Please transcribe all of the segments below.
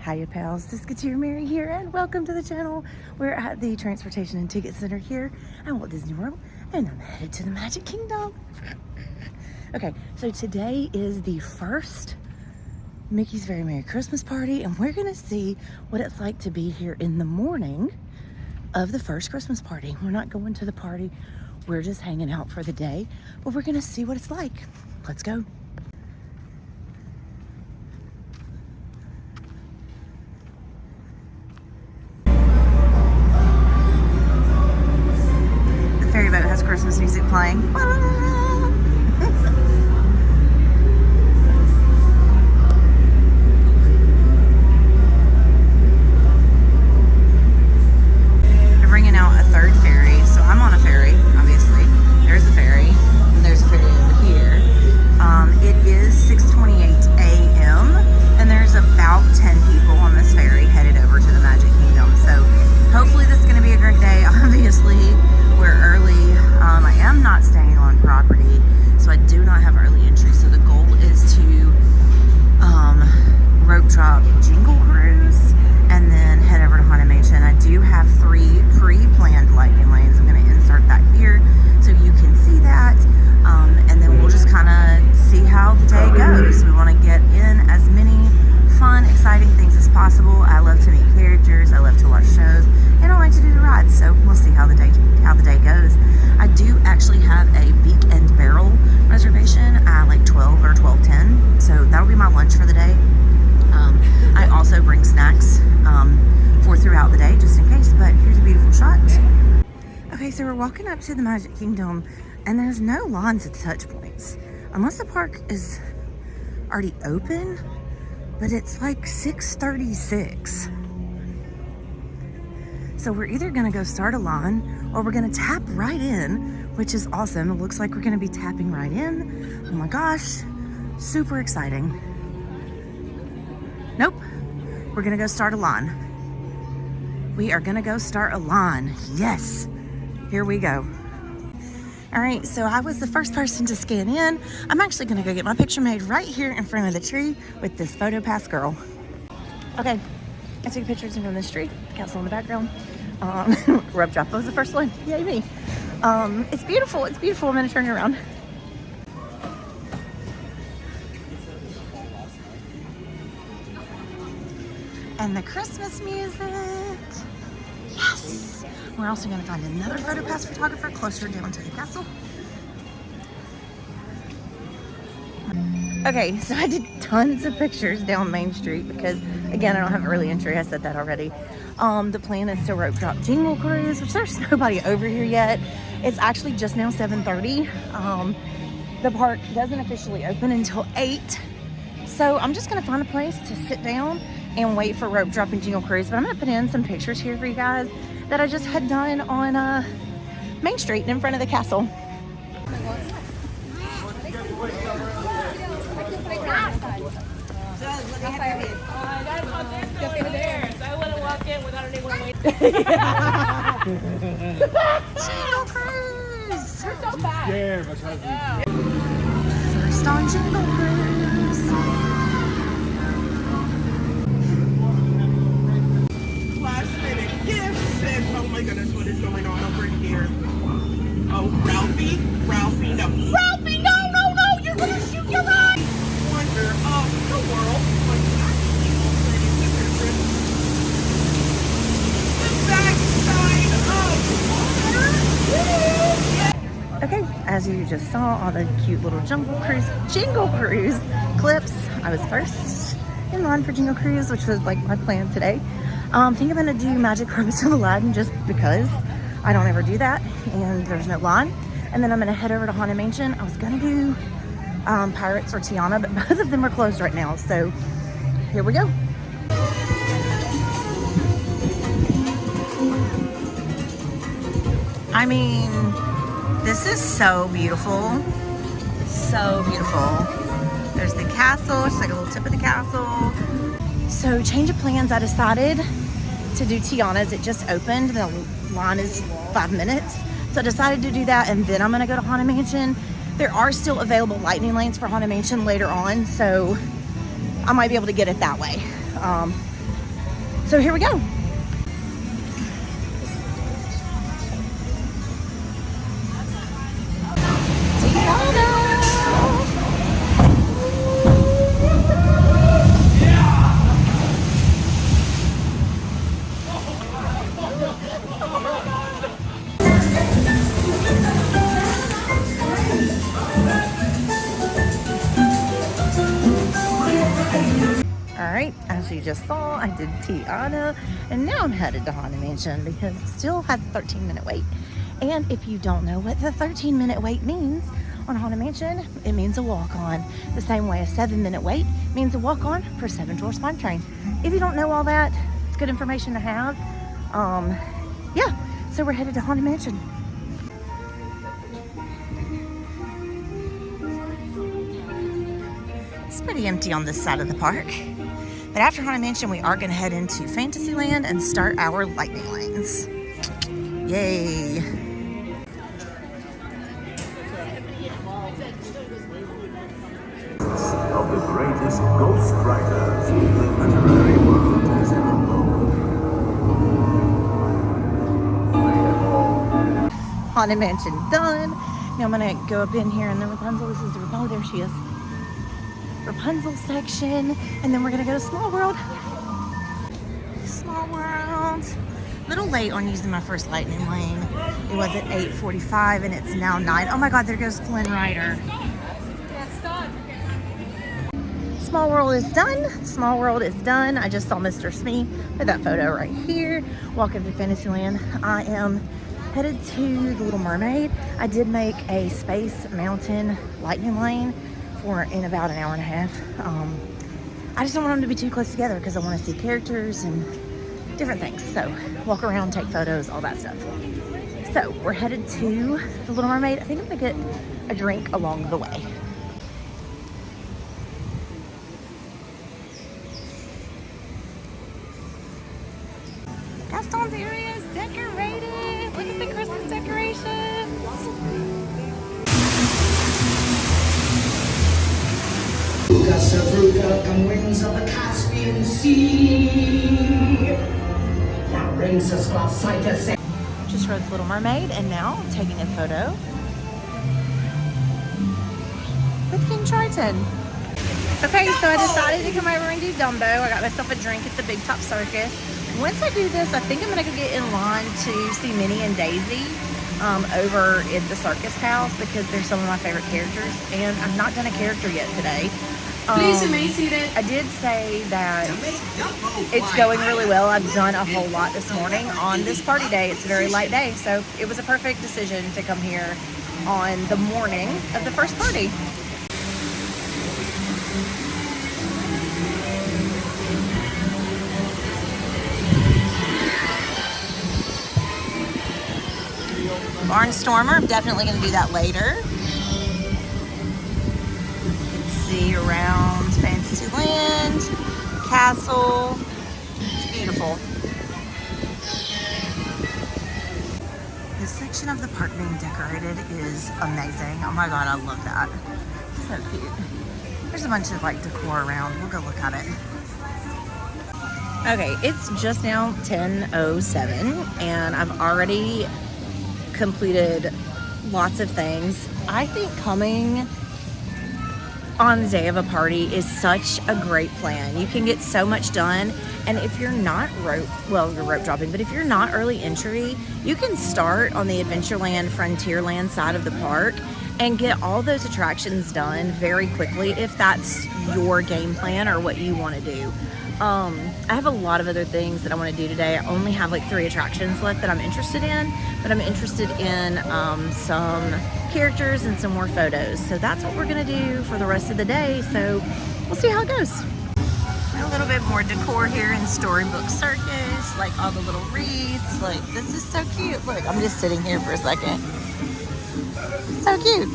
Hiya pals, Discateer Mary here, and welcome to the channel. We're at the Transportation and Ticket Center here at Walt Disney World, and I'm headed to the Magic Kingdom. Okay, so today is the first Mickey's Very Merry Christmas Party, and we're gonna see what it's like to be here in the morning of the first Christmas party. We're not going to the party, we're just hanging out for the day, but we're gonna see what it's like. Let's go. Ferry boat has Christmas music playing. They're bringing out a third ferry, so I'm on a ferry, obviously. There's the ferry, and there's a ferry over here. It is 6:28 a.m., and there's about 10 people on this ferry headed over to the Magic Kingdom. So hopefully this is going to be a great day. Obviously, we're early. I am not staying on property, so I do not have early entry. So the goal is to rope drop Jingle Cruise and then head over to Haunted Mansion. I do have 3 pre-planned lightning lanes. I'm going to insert that here so you can see that, and then we'll just kind of see how the day goes. We want to get in as many fun, exciting things as possible. I love to meet characters. I love to watch shows, and I like to do the rides. So we'll see how the day goes. I do actually have a Beak and Barrel reservation at like 12 or 12:10, so that'll be my lunch for the day. I also bring snacks for throughout the day, just in case. But here's a beautiful shot. Okay, so we're walking up to the Magic Kingdom, and there's no lines at the touch points, unless the park is already open. But it's like 6:36. So we're either gonna go start a line or we're gonna tap right in, which is awesome. It looks like we're gonna be tapping right in. Oh my gosh, super exciting. Nope, we're gonna go start a line. We are gonna go start a line. Yes, here we go. All right, so I was the first person to scan in. I'm actually gonna go get my picture made right here in front of the tree with this PhotoPass girl. Okay, I took pictures in front of this tree, castle in the background. Rope drop was the first one, yay me. It's beautiful, it's beautiful. I'm gonna turn it around. And the Christmas music, yes. We're also gonna find another PhotoPass photographer closer down to the castle. Okay, so I did tons of pictures down Main Street because, again, I don't have early entry. I said that already. The plan is to rope drop Jingle Cruise, which there's nobody over here yet. It's actually just now 7:30. The park doesn't officially open until 8. So I'm just gonna find a place to sit down and wait for rope dropping Jingle Cruise. But I'm gonna put in some pictures here for you guys that I just had done on Main Street in front of the castle. Jingle Cruise! You're so fast. Yeah, First on Jingle Cruise. last minute gifts and oh my goodness, what is going on over here? Oh, Ralphie, no. Ralphie, no, you're gonna shoot your eye! Wonder of the world, but actually already different. The backside of water. Okay, as you just saw all the cute little Jingle Cruise clips, I was first in line for Jingle Cruise, which was like my plan today. I think I'm gonna do Magic Carpets of Aladdin just because I don't ever do that and there's no line. And then I'm gonna head over to Haunted Mansion. I was gonna do Pirates or Tiana, but both of them are closed right now. So here we go. I mean, this is so beautiful. So beautiful. There's the castle, just like a little tip of the castle. So change of plans, I decided to do Tiana's. It just opened, the line is 5 minutes. So I decided to do that, and then I'm gonna go to Haunted Mansion. There are still available lightning lanes for Haunted Mansion later on, so I might be able to get it that way. So here we go. Alright, as you just saw, I did Tiana, and now I'm headed to Haunted Mansion because it still has a 13-minute wait. And if you don't know what the 13-minute wait means on Haunted Mansion, it means a walk-on. The same way a 7-minute wait means a walk-on for 7-Door Spine Train. If you don't know all that, it's good information to have. Yeah, so we're headed to Haunted Mansion. It's pretty empty on this side of the park. But after Haunted Mansion, we are going to head into Fantasyland and start our lightning lanes. Yay! Of the greatest ghost writers the literary world has ever known. Haunted Mansion done. Now I'm going to go up in here and the Rapunzel. This is the Rapunzel. Oh, there she is. Rapunzel section, and then we're gonna go to Small World. Small World. A little late on using my first lightning lane. It was at 8:45 and it's now 9. Oh my God, there goes Flynn Rider. Small World is done. Small World is done. I just saw Mr. Smee with that photo right here. Walking through Fantasyland. I am headed to the Little Mermaid. I did make a Space Mountain lightning lane in about an hour and a half. I just don't want them to be too close together because I want to see characters and different things. So walk around, take photos, all that stuff. So we're headed to the Little Mermaid. I think I'm gonna get a drink along the way. Gaston's area is decorated. Look at the Christmas decorations. Sabruka and winds of the Caspian Sea. That brings us last sight of Just rode the Little Mermaid and now I'm taking a photo with King Triton. Okay, so I decided to come over and do Dumbo. I got myself a drink at the Big Top Circus. Once I do this, I think I'm gonna go get in line to see Minnie and Daisy over at the Circus House because they're some of my favorite characters, and I've not done a character yet today. Please remain seated. I did say that it's going really well. I've done a whole lot this morning on this party day. It's a very light day, so it was a perfect decision to come here on the morning of the first party. Barnstormer, I'm definitely going to do that later. See around Fantasyland, Castle. It's beautiful. This section of the park being decorated is amazing. Oh my God, I love that. So cute. There's a bunch of like decor around. We'll go look at it. Okay, it's just now 10:07 and I've already completed lots of things. I think coming on the day of a party is such a great plan. You can get so much done, and if you're not you're rope dropping, but if you're not early entry, you can start on the Adventureland Frontierland side of the park and get all those attractions done very quickly if that's your game plan or what you want to do. I have a lot of other things that I want to do today. I only have like 3 attractions left that I'm interested in, but I'm interested in some characters and some more photos. So that's what we're going to do for the rest of the day. So we'll see how it goes. A little bit more decor here in Storybook Circus, like all the little wreaths. Like, this is so cute. Look, I'm just sitting here for a second. So cute.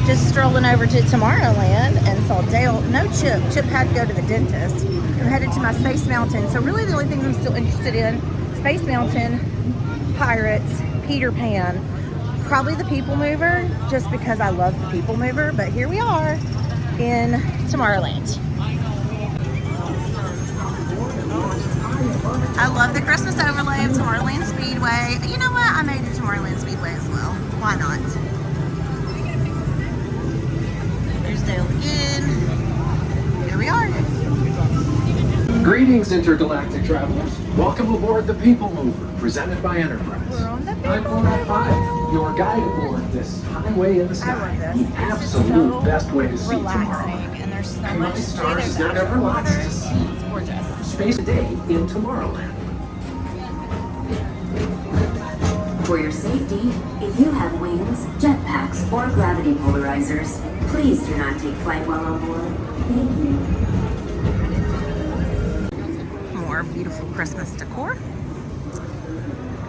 Just strolling over to Tomorrowland and saw Dale. No Chip. Chip had to go to the dentist. I'm headed to my Space Mountain. So really the only things I'm still interested in, Space Mountain, Pirates, Peter Pan, probably the People Mover, just because I love the People Mover. But here we are in Tomorrowland. I love the Christmas overlay of Tomorrowland Speedway. You know what? I made it Tomorrowland Speedway as well. Why not? There's Dale again. Here we are. Greetings, intergalactic travelers. Welcome aboard the People Mover, presented by Enterprise. We're on the I'm Conrad 5, your guide aboard this highway in the I sky. love this. The This is absolute so best way to see relaxing, tomorrow. and there's so And much my stars, there's there never actual lots water. to see. It's gorgeous. Space a day in Tomorrowland. For your safety, if you have wings, jetpacks, or gravity polarizers, please do not take flight while on board. Thank you. More beautiful Christmas decor.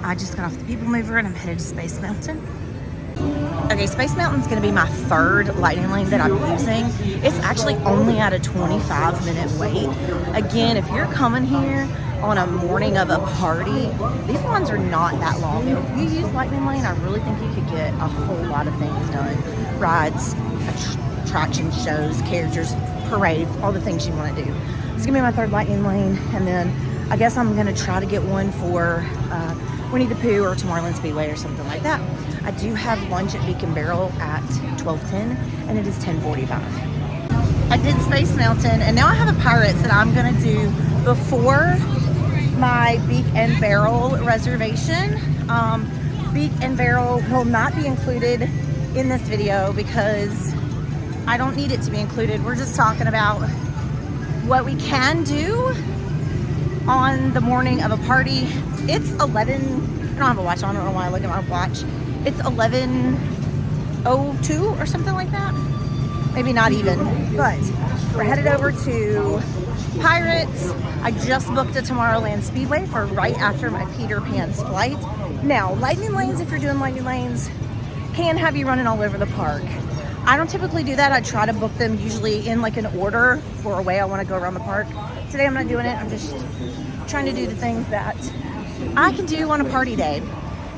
I just got off the People Mover and I'm headed to Space Mountain. Okay, Space Mountain's gonna be my third lightning lane that I'm using. It's actually only at a 25-minute wait. Again, if you're coming here on a morning of a party, these ones are not that long. And if you use lightning lane, I really think you could get a whole lot of things done. Rides, attraction shows, characters, parades, all the things you want to do. It's gonna be my third lightning lane, and then I guess I'm gonna try to get one for Winnie the Pooh or Tomorrowland Speedway or something like that. I do have lunch at Beacon Barrel at 12:10, and it is 10:45. I did Space Mountain, and now I have a Pirates that I'm gonna do before my Beak and Barrel reservation. Beak and Barrel will not be included in this video because I don't need it to be included. We're just talking about what we can do on the morning of a party. It's 11, I don't have a watch on, I don't know why I look at my watch. It's 11:02 or something like that. Maybe not even, but we're headed over to Pirates. I just booked a Tomorrowland Speedway for right after my Peter Pan's flight. Now, lightning lanes, if you're doing lightning lanes, can have you running all over the park. I don't typically do that. I try to book them usually in like an order or a way I want to go around the park. Today I'm not doing it. I'm just trying to do the things that I can do on a party day.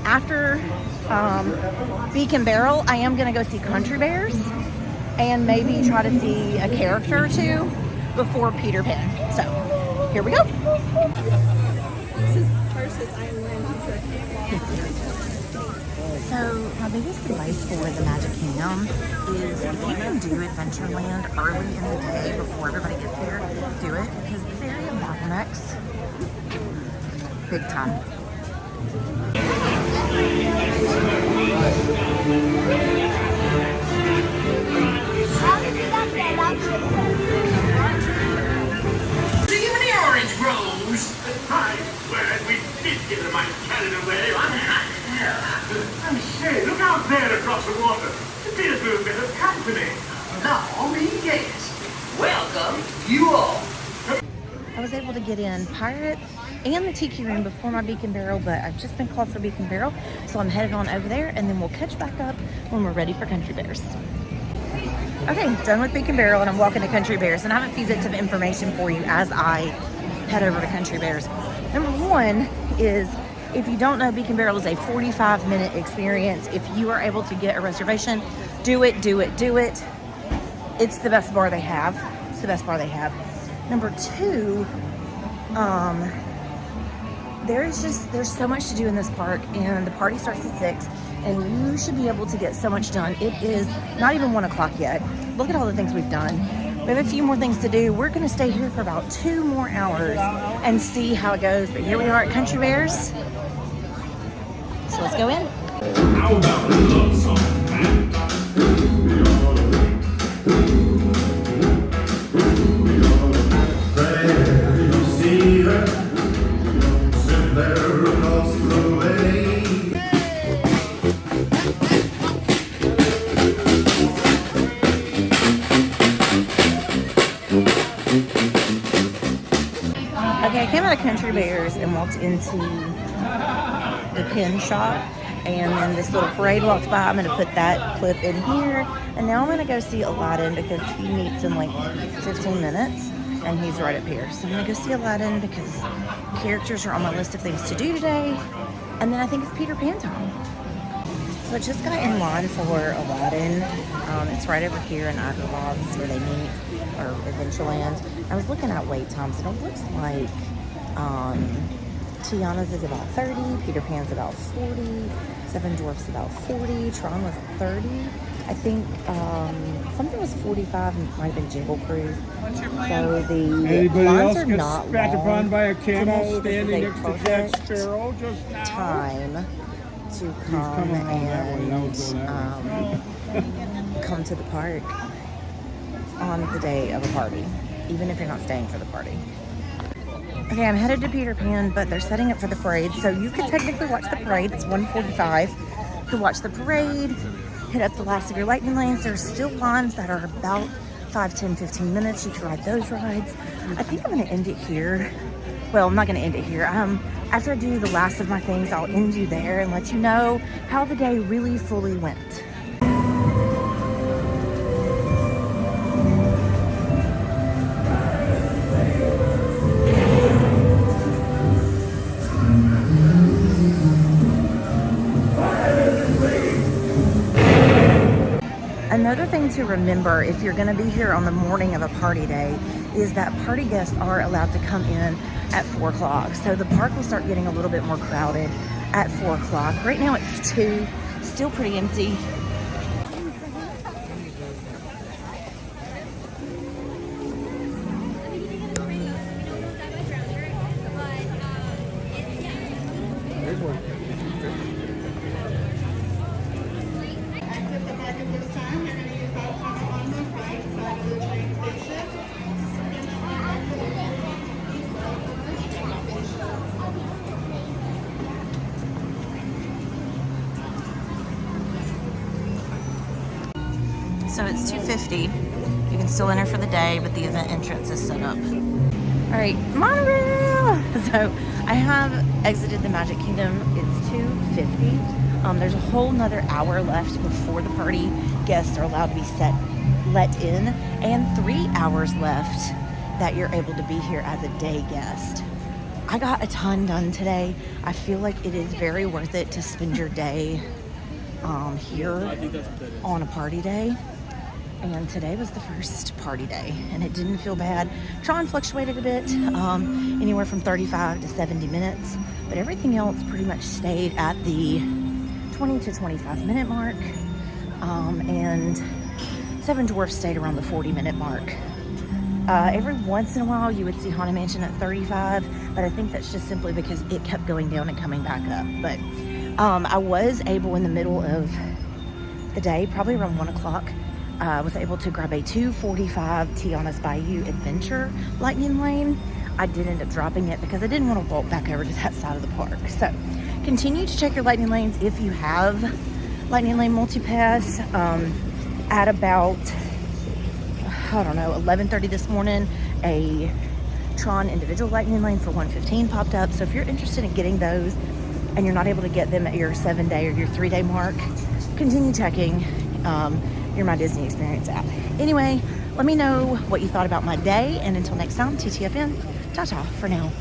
After Beacon Barrel, I am going to go see Country Bears and maybe try to see a character or two before Peter Pan. So here we go. So my biggest advice for the Magic Kingdom is if you can do Adventureland early in the day before everybody gets here, do it, because this area bottlenecks big time. Do you have any orange rolls? I'm glad we did get the mic carried away. I say, look out there across the water. The Peter's a bit of company. Now we engage. Welcome, you all. I was able to get in Pirates and the Tiki Room before my Beacon Barrel, but I've just been called for Beacon Barrel, so I'm headed on over there, and then we'll catch back up when we're ready for Country Bears. Okay, done with Beacon Barrel, and I'm walking to Country Bears, and I have a few bits of information for you as I head over to Country Bears. Number one is, if you don't know, Beacon Barrel is a 45-minute experience. If you are able to get a reservation, do it, do it, do it. It's the best bar they have. It's the best bar they have. Number two, there's so much to do in this park, and the party starts at 6, and you should be able to get so much done. It is not even 1 o'clock yet. Look at all the things we've done. We have a few more things to do. We're gonna stay here for about 2 more hours and see how it goes. But here we are at Country Bears. So let's go in. How about a love song, man? You see her sitting there across the way. Okay, I came out of Country Bears and walked into the pin shop, and then this little parade walked by. I'm gonna put that clip in here, and now I'm gonna go see Aladdin because he meets in like 15 minutes, and he's right up here. So I'm gonna go see Aladdin because characters are on my list of things to do today, and then I think it's Peter Pan time. So I just got in line for Aladdin. It's right over here in Agrabah. This is where they meet, or Adventureland. I was looking at wait times, and it looks like Tiana's is about 30, Peter Pan's about 40, Seven Dwarfs about 40, Tron was 30. I think something was 45 and it might have been Jingle Cruise. So the Anybody lines else are get not spat long upon by a camel today. standing This is next a to Jack perfect Sparrow just now? time to come coming around that way, now he's going and come to the park on the day of a party, even if you're not staying for the party. Okay, I'm headed to Peter Pan, but they're setting up for the parade, so you can technically watch the parade. It's 1:45. You can watch the parade, hit up the last of your lightning lanes. There's still lines that are about 5, 10, 15 minutes. You can ride those rides. I think I'm going to end it here. Well, I'm not going to end it here. After I do the last of my things, I'll end you there and let you know how the day really fully went. Another thing to remember if you're going to be here on the morning of a party day is that party guests are allowed to come in at 4 o'clock. So the park will start getting a little bit more crowded at 4 o'clock. Right now it's 2, still pretty empty. So it's 2:50. You can still enter for the day, but the event entrance is set up. All right, monorail. So I have exited the Magic Kingdom. It's 2:50. There's a whole nother hour left before the party guests are allowed to be let in, and 3 hours left that you're able to be here as a day guest. I got a ton done today. I feel like it is very worth it to spend your day here on a party day. And today was the first party day, and it didn't feel bad. Tron fluctuated a bit, anywhere from 35 to 70 minutes, but everything else pretty much stayed at the 20 to 25 minute mark, and Seven Dwarfs stayed around the 40-minute mark. Every once in a while you would see Haunted Mansion at 35, but I think that's just simply because it kept going down and coming back up. But I was able in the middle of the day, probably around 1 o'clock, I was able to grab a 2:45 Tiana's Bayou Adventure Lightning Lane. I did end up dropping it because I didn't want to walk back over to that side of the park. So continue to check your Lightning Lanes if you have Lightning Lane Multipass. At about, I don't know, 11:30 this morning, a Tron individual Lightning Lane for 1:15 popped up. So if you're interested in getting those and you're not able to get them at your 7-day or your 3-day mark, continue checking your My Disney Experience app. Anyway, let me know what you thought about my day, and until next time, TTFN, ta-ta for now.